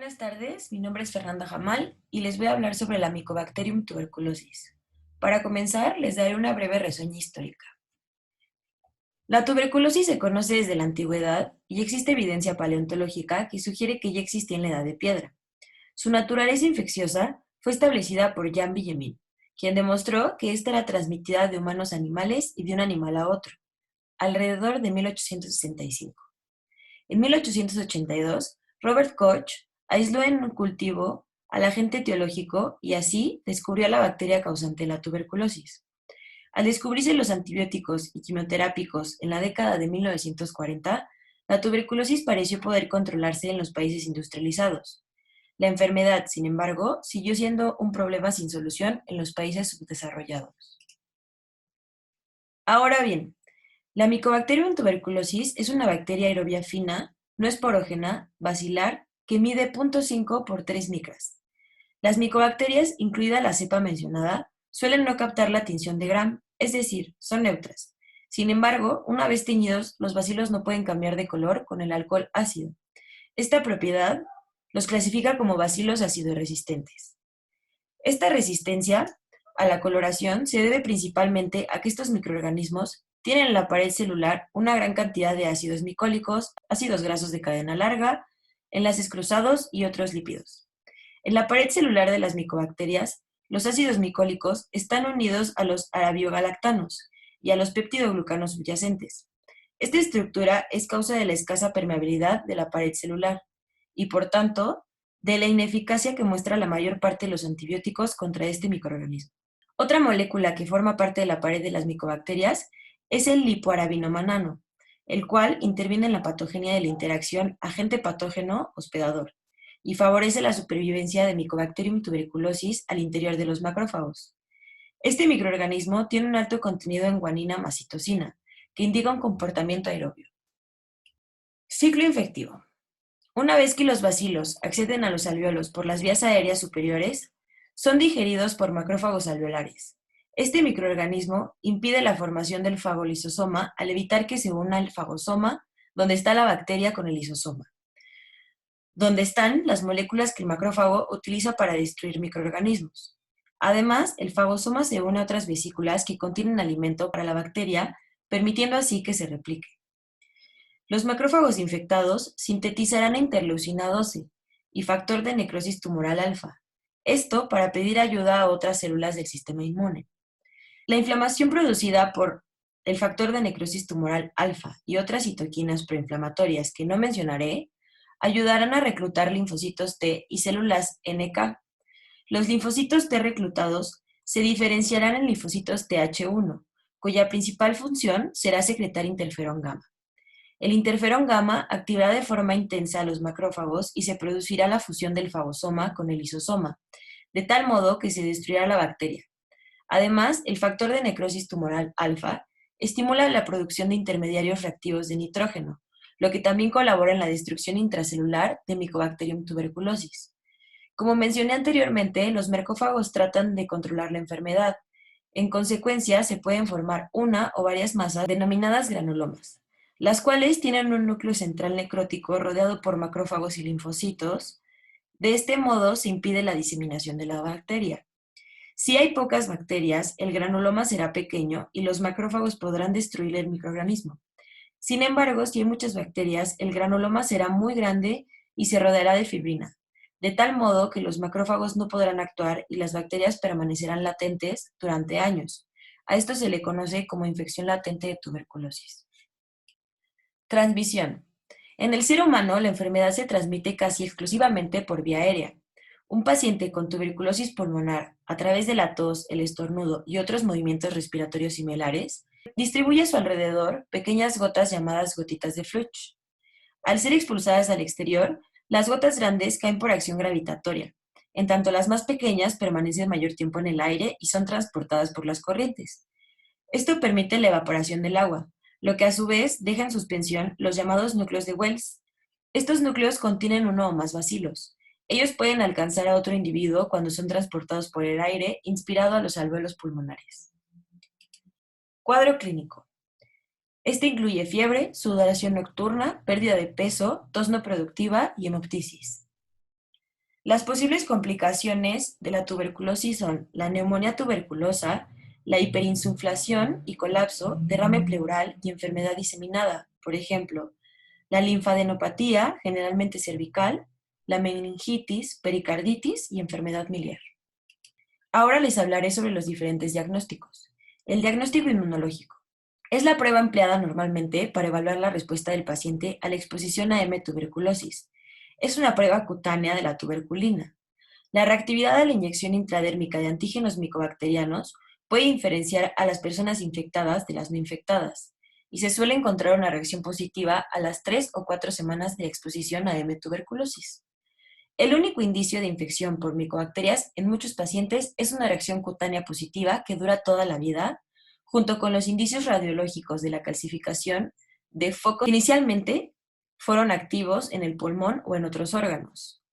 Buenas tardes, mi nombre es Fernanda Jamal y les voy a hablar sobre la Mycobacterium tuberculosis. Para comenzar, les daré una breve reseña histórica. La tuberculosis se conoce desde la antigüedad y existe evidencia paleontológica que sugiere que ya existía en la Edad de Piedra. Su naturaleza infecciosa fue establecida por Jean Villemin, quien demostró que esta era transmitida de humanos a animales y de un animal a otro, alrededor de 1865. En 1882, Robert Koch aisló en un cultivo al agente etiológico y así descubrió la bacteria causante de la tuberculosis. Al descubrirse los antibióticos y quimioterápicos en la década de 1940, la tuberculosis pareció poder controlarse en los países industrializados. La enfermedad, sin embargo, siguió siendo un problema sin solución en los países subdesarrollados. Ahora bien, la Mycobacterium tuberculosis es una bacteria aerobia fina, no esporógena, bacilar, que mide 0.5 por 3 micras. Las micobacterias, incluida la cepa mencionada, suelen no captar la tinción de Gram, es decir, son neutras. Sin embargo, una vez teñidos, los bacilos no pueden cambiar de color con el alcohol ácido. Esta propiedad los clasifica como bacilos acidoresistentes. Esta resistencia a la coloración se debe principalmente a que estos microorganismos tienen en la pared celular una gran cantidad de ácidos micólicos, ácidos grasos de cadena larga, enlaces cruzados y otros lípidos. En la pared celular de las micobacterias, los ácidos micólicos están unidos a los arabiogalactanos y a los peptidoglucanos subyacentes. Esta estructura es causa de la escasa permeabilidad de la pared celular y, por tanto, de la ineficacia que muestra la mayor parte de los antibióticos contra este microorganismo. Otra molécula que forma parte de la pared de las micobacterias es el lipoarabinomanano, el cual interviene en la patogenia de la interacción agente patógeno-hospedador y favorece la supervivencia de Mycobacterium tuberculosis al interior de los macrófagos. Este microorganismo tiene un alto contenido en guanina más citosina, que indica un comportamiento aerobio. Ciclo infectivo. Una vez que los bacilos acceden a los alvéolos por las vías aéreas superiores, son digeridos por macrófagos alveolares. Este microorganismo impide la formación del fagolisosoma al evitar que se una el fagosoma, donde está la bacteria, con el lisosoma, donde están las moléculas que el macrófago utiliza para destruir microorganismos. Además, el fagosoma se une a otras vesículas que contienen alimento para la bacteria, permitiendo así que se replique. Los macrófagos infectados sintetizarán interleucina 12 y factor de necrosis tumoral alfa, esto para pedir ayuda a otras células del sistema inmune. La inflamación producida por el factor de necrosis tumoral alfa y otras citoquinas proinflamatorias que no mencionaré ayudarán a reclutar linfocitos T y células NK. Los linfocitos T reclutados se diferenciarán en linfocitos Th1, cuya principal función será secretar interferón gamma. El interferón gamma activará de forma intensa a los macrófagos y se producirá la fusión del fagosoma con el lisosoma, de tal modo que se destruirá la bacteria. Además, el factor de necrosis tumoral alfa estimula la producción de intermediarios reactivos de nitrógeno, lo que también colabora en la destrucción intracelular de Mycobacterium tuberculosis. Como mencioné anteriormente, los macrófagos tratan de controlar la enfermedad. En consecuencia, se pueden formar una o varias masas denominadas granulomas, las cuales tienen un núcleo central necrótico rodeado por macrófagos y linfocitos. De este modo, se impide la diseminación de la bacteria. Si hay pocas bacterias, el granuloma será pequeño y los macrófagos podrán destruir el microorganismo. Sin embargo, si hay muchas bacterias, el granuloma será muy grande y se rodeará de fibrina, de tal modo que los macrófagos no podrán actuar y las bacterias permanecerán latentes durante años. A esto se le conoce como infección latente de tuberculosis. Transmisión. En el ser humano, la enfermedad se transmite casi exclusivamente por vía aérea. Un paciente con tuberculosis pulmonar, a través de la tos, el estornudo y otros movimientos respiratorios similares, distribuye a su alrededor pequeñas gotas llamadas gotitas de Fluch. Al ser expulsadas al exterior, las gotas grandes caen por acción gravitatoria, en tanto las más pequeñas permanecen mayor tiempo en el aire y son transportadas por las corrientes. Esto permite la evaporación del agua, lo que a su vez deja en suspensión los llamados núcleos de Wells. Estos núcleos contienen uno o más bacilos. Ellos pueden alcanzar a otro individuo cuando son transportados por el aire inspirado a los alvéolos pulmonares. Cuadro clínico. Este incluye fiebre, sudoración nocturna, pérdida de peso, tos no productiva y hemoptisis. Las posibles complicaciones de la tuberculosis son la neumonía tuberculosa, la hiperinsuflación y colapso, derrame pleural y enfermedad diseminada, por ejemplo, la linfadenopatía, generalmente cervical, la meningitis, pericarditis y enfermedad miliar. Ahora les hablaré sobre los diferentes diagnósticos. El diagnóstico inmunológico. Es la prueba empleada normalmente para evaluar la respuesta del paciente a la exposición a M-tuberculosis. Es una prueba cutánea de la tuberculina. La reactividad a la inyección intradérmica de antígenos micobacterianos puede diferenciar a las personas infectadas de las no infectadas, y se suele encontrar una reacción positiva a las 3 o 4 semanas de exposición a M-tuberculosis. El único indicio de infección por micobacterias en muchos pacientes es una reacción cutánea positiva que dura toda la vida, junto con los indicios radiológicos de la calcificación de focos que inicialmente fueron activos en el pulmón o en otros órganos.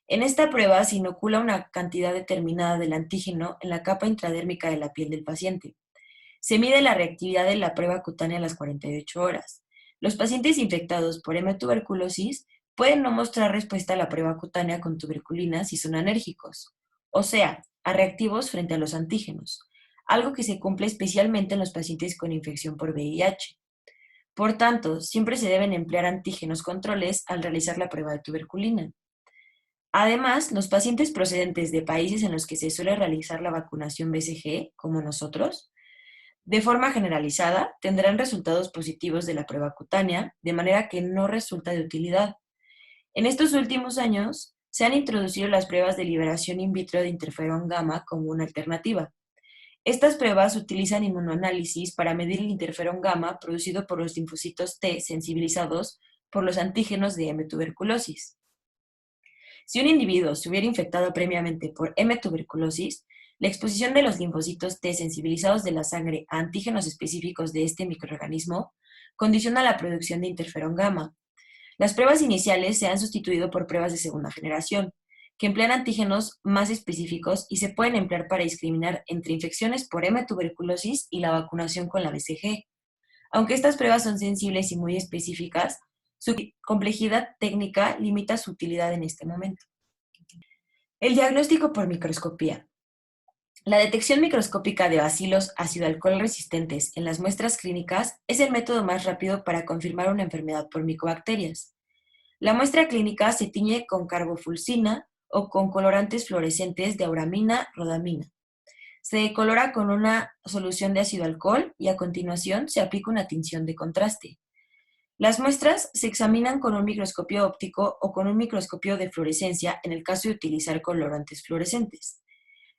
En esta prueba se inocula una cantidad determinada del antígeno en la capa intradérmica de la piel del paciente. Se mide la reactividad de la prueba cutánea a las 48 horas. Los pacientes infectados por M-tuberculosis pueden no mostrar respuesta a la prueba cutánea con tuberculina si son alérgicos, o sea, a reactivos frente a los antígenos, algo que se cumple especialmente en los pacientes con infección por VIH. Por tanto, siempre se deben emplear antígenos controles al realizar la prueba de tuberculina. Además, los pacientes procedentes de países en los que se suele realizar la vacunación BCG, como nosotros, de forma generalizada, tendrán resultados positivos de la prueba cutánea, de manera que no resulta de utilidad. En estos últimos años, se han introducido las pruebas de liberación in vitro de interferón gamma como una alternativa. Estas pruebas utilizan inmunoanálisis para medir el interferón gamma producido por los linfocitos T sensibilizados por los antígenos de M-tuberculosis. Si un individuo se hubiera infectado previamente por M-tuberculosis, la exposición de los linfocitos T sensibilizados de la sangre a antígenos específicos de este microorganismo condiciona la producción de interferón gamma. Las pruebas iniciales se han sustituido por pruebas de segunda generación, que emplean antígenos más específicos y se pueden emplear para discriminar entre infecciones por M-tuberculosis y la vacunación con la BCG. Aunque estas pruebas son sensibles y muy específicas, su complejidad técnica limita su utilidad en este momento. El diagnóstico por microscopía. La detección microscópica de bacilos ácido-alcohol resistentes en las muestras clínicas es el método más rápido para confirmar una enfermedad por micobacterias. La muestra clínica se tiñe con carbofulcina o con colorantes fluorescentes de auramina, rodamina. Se decolora con una solución de ácido alcohol y a continuación se aplica una tinción de contraste. Las muestras se examinan con un microscopio óptico o con un microscopio de fluorescencia en el caso de utilizar colorantes fluorescentes.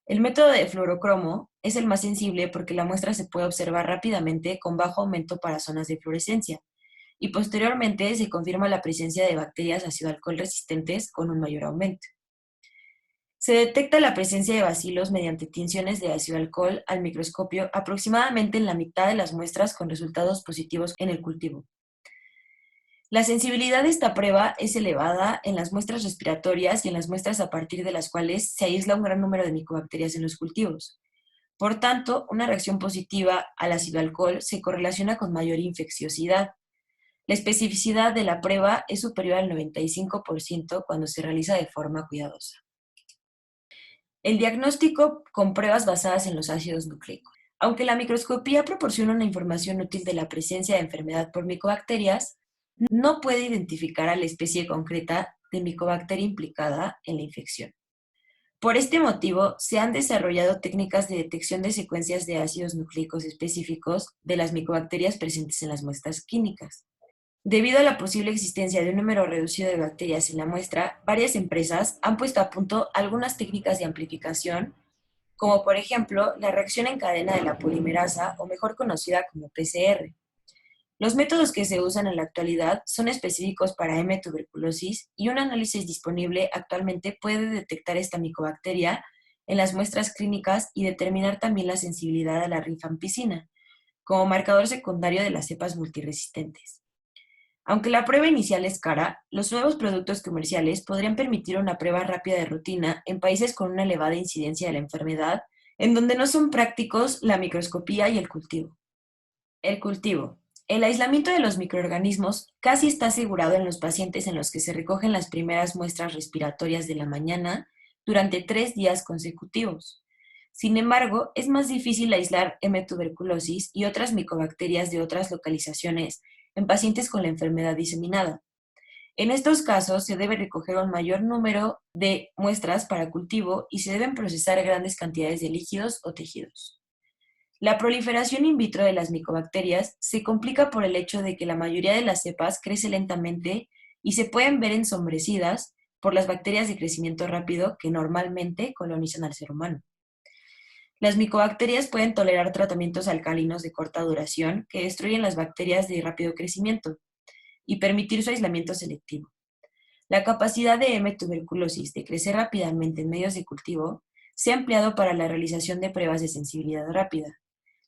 El método de fluorocromo es el más sensible porque la muestra se puede observar rápidamente con bajo aumento para zonas de fluorescencia y posteriormente se confirma la presencia de bacterias ácido-alcohol resistentes con un mayor aumento. Se detecta la presencia de bacilos mediante tinciones de ácido-alcohol al microscopio aproximadamente en la mitad de las muestras con resultados positivos en el cultivo. La sensibilidad de esta prueba es elevada en las muestras respiratorias y en las muestras a partir de las cuales se aísla un gran número de micobacterias en los cultivos. Por tanto, una reacción positiva al ácido alcohol se correlaciona con mayor infecciosidad. La especificidad de la prueba es superior al 95% cuando se realiza de forma cuidadosa. El diagnóstico con pruebas basadas en los ácidos nucleicos. Aunque la microscopía proporciona una información útil de la presencia de enfermedad por micobacterias, no puede identificar a la especie concreta de micobacteria implicada en la infección. Por este motivo, se han desarrollado técnicas de detección de secuencias de ácidos nucleicos específicos de las micobacterias presentes en las muestras clínicas. Debido a la posible existencia de un número reducido de bacterias en la muestra, varias empresas han puesto a punto algunas técnicas de amplificación, como por ejemplo la reacción en cadena de la polimerasa, o mejor conocida como PCR. Los métodos que se usan en la actualidad son específicos para M-tuberculosis y un análisis disponible actualmente puede detectar esta micobacteria en las muestras clínicas y determinar también la sensibilidad a la rifampicina, como marcador secundario de las cepas multiresistentes. Aunque la prueba inicial es cara, los nuevos productos comerciales podrían permitir una prueba rápida de rutina en países con una elevada incidencia de la enfermedad, en donde no son prácticos la microscopía y el cultivo. El cultivo. El aislamiento de los microorganismos casi está asegurado en los pacientes en los que se recogen las primeras muestras respiratorias de la mañana durante 3 días consecutivos. Sin embargo, es más difícil aislar M. tuberculosis y otras micobacterias de otras localizaciones en pacientes con la enfermedad diseminada. En estos casos se debe recoger un mayor número de muestras para cultivo y se deben procesar grandes cantidades de líquidos o tejidos. La proliferación in vitro de las micobacterias se complica por el hecho de que la mayoría de las cepas crece lentamente y se pueden ver ensombrecidas por las bacterias de crecimiento rápido que normalmente colonizan al ser humano. Las micobacterias pueden tolerar tratamientos alcalinos de corta duración que destruyen las bacterias de rápido crecimiento y permitir su aislamiento selectivo. La capacidad de M. tuberculosis de crecer rápidamente en medios de cultivo se ha empleado para la realización de pruebas de sensibilidad rápida.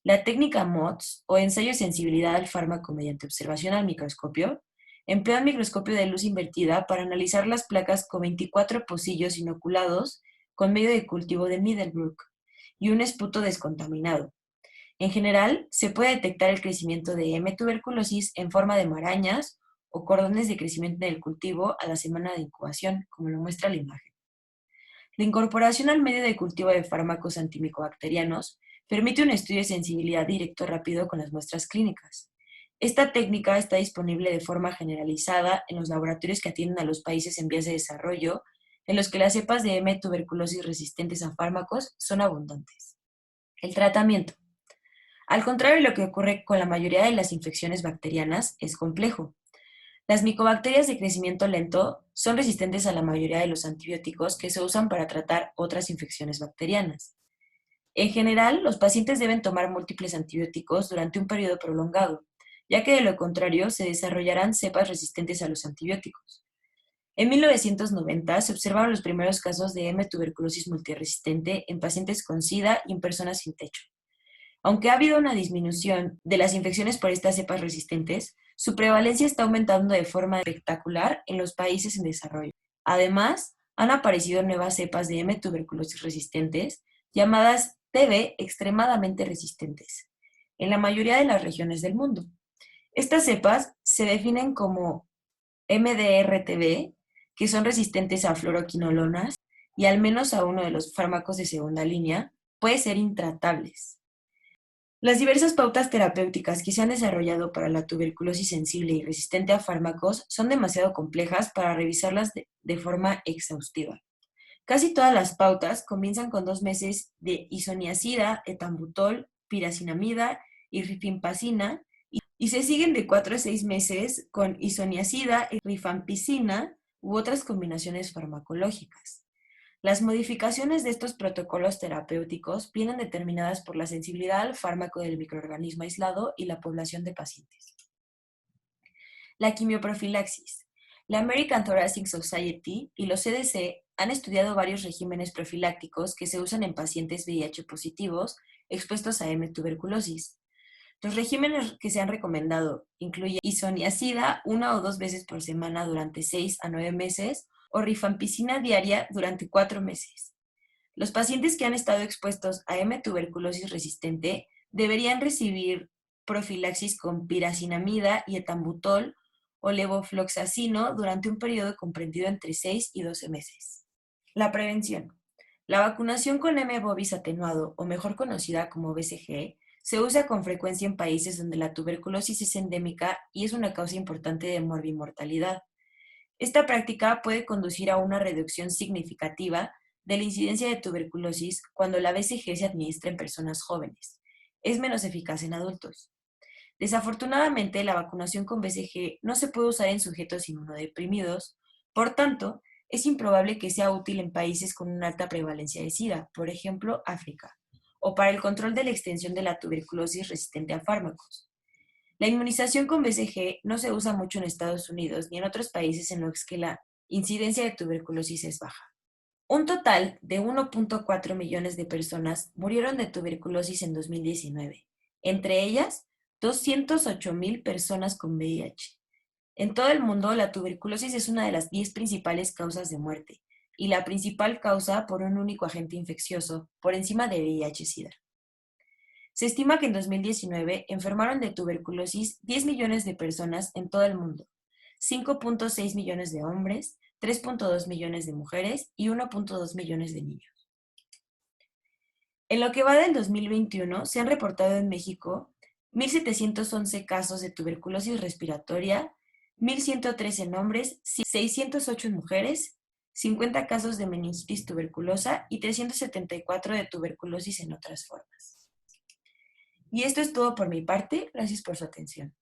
La técnica MOTS, o ensayo de sensibilidad al fármaco mediante observación al microscopio, emplea un microscopio de luz invertida para analizar las placas con 24 pocillos inoculados con medio de cultivo de Middlebrook y un esputo descontaminado. En general, se puede detectar el crecimiento de M. tuberculosis en forma de marañas o cordones de crecimiento en el cultivo a la semana de incubación, como lo muestra la imagen. La incorporación al medio de cultivo de fármacos antimicobacterianos permite un estudio de sensibilidad directo rápido con las muestras clínicas. Esta técnica está disponible de forma generalizada en los laboratorios que atienden a los países en vías de desarrollo, en los que las cepas de M. tuberculosis resistentes a fármacos son abundantes. El tratamiento. Al contrario de lo que ocurre con la mayoría de las infecciones bacterianas, es complejo. Las micobacterias de crecimiento lento son resistentes a la mayoría de los antibióticos que se usan para tratar otras infecciones bacterianas. En general, los pacientes deben tomar múltiples antibióticos durante un periodo prolongado, ya que de lo contrario se desarrollarán cepas resistentes a los antibióticos. En 1990 se observaron los primeros casos de M. tuberculosis multiresistente en pacientes con SIDA y en personas sin techo. Aunque ha habido una disminución de las infecciones por estas cepas resistentes, su prevalencia está aumentando de forma espectacular en los países en desarrollo. Además, han aparecido nuevas cepas de M. tuberculosis resistentes, llamadas TB extremadamente resistentes, en la mayoría de las regiones del mundo. Estas cepas se definen como MDR-TB, que son resistentes a fluoroquinolonas y al menos a uno de los fármacos de segunda línea, puede ser intratables. Las diversas pautas terapéuticas que se han desarrollado para la tuberculosis sensible y resistente a fármacos son demasiado complejas para revisarlas de forma exhaustiva. Casi todas las pautas comienzan con 2 meses de isoniazida, etambutol, piracinamida y rifampicina y se siguen de 4 a 6 meses con isoniazida, rifampicina u otras combinaciones farmacológicas. Las modificaciones de estos protocolos terapéuticos vienen determinadas por la sensibilidad al fármaco del microorganismo aislado y la población de pacientes. La quimioprofilaxis. La American Thoracic Society y los CDC han estudiado varios regímenes profilácticos que se usan en pacientes VIH positivos expuestos a M. tuberculosis. Los regímenes que se han recomendado incluyen isoniazida 1 o 2 veces por semana durante 6 a 9 meses o rifampicina diaria durante 4 meses. Los pacientes que han estado expuestos a M. tuberculosis resistente deberían recibir profilaxis con piracinamida y etambutol o levofloxacino durante un periodo comprendido entre 6 y 12 meses. La prevención. La vacunación con M. bovis atenuado, o mejor conocida como BCG, se usa con frecuencia en países donde la tuberculosis es endémica y es una causa importante de morbimortalidad. Esta práctica puede conducir a una reducción significativa de la incidencia de tuberculosis cuando la BCG se administra en personas jóvenes. Es menos eficaz en adultos. Desafortunadamente, la vacunación con BCG no se puede usar en sujetos inmunodeprimidos, por tanto, es improbable que sea útil en países con una alta prevalencia de SIDA, por ejemplo, África, o para el control de la extensión de la tuberculosis resistente a fármacos. La inmunización con BCG no se usa mucho en Estados Unidos ni en otros países en los que la incidencia de tuberculosis es baja. Un total de 1.4 millones de personas murieron de tuberculosis en 2019, entre ellas 208,000 personas con VIH. En todo el mundo, la tuberculosis es una de las 10 principales causas de muerte y la principal causa por un único agente infeccioso, por encima de VIH-Sida. Se estima que en 2019 enfermaron de tuberculosis 10 millones de personas en todo el mundo, 5.6 millones de hombres, 3.2 millones de mujeres y 1.2 millones de niños. En lo que va del 2021, se han reportado en México 1.711 casos de tuberculosis respiratoria, 1.103 en hombres, 608 en mujeres, 50 casos de meningitis tuberculosa y 374 de tuberculosis en otras formas. Y esto es todo por mi parte. Gracias por su atención.